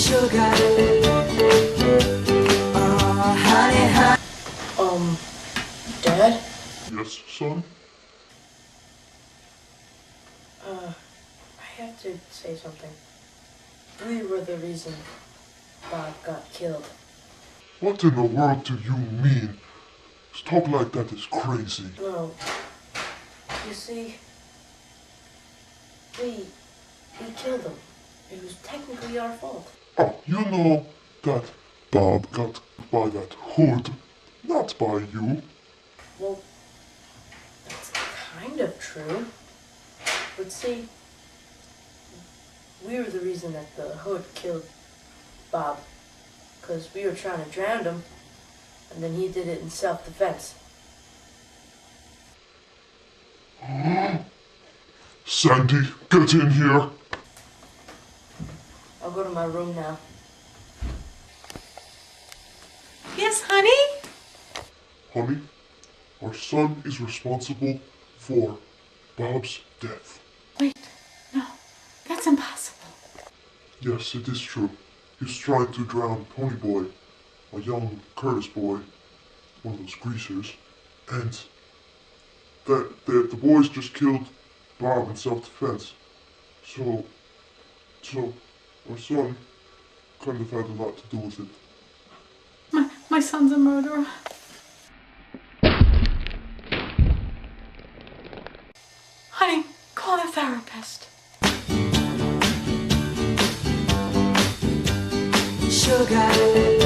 sugar. Oh, honey, honey. Dad? Yes, son? I have to say something. We were the reason Bob got killed. What in the world do you mean? Talk like that is crazy. No. You see, we killed him. It was technically our fault. Oh, you know that Bob got by that hood, not by you. Well, that's kind of true. But see, we were the reason that the hood killed Bob. Because we were trying to drown him, and then he did it in self-defense. Sandy, get in here. I'll go to my room now. Yes, honey? Honey, our son is responsible for Bob's death. Wait, no, that's impossible. Yes, it is true. He's trying to drown Ponyboy, a young Curtis boy, one of those greasers, and the boys just killed Bob in self-defense. So our son kind of had a lot to do with it. My son's a murderer. Honey, call the therapist. Sugar.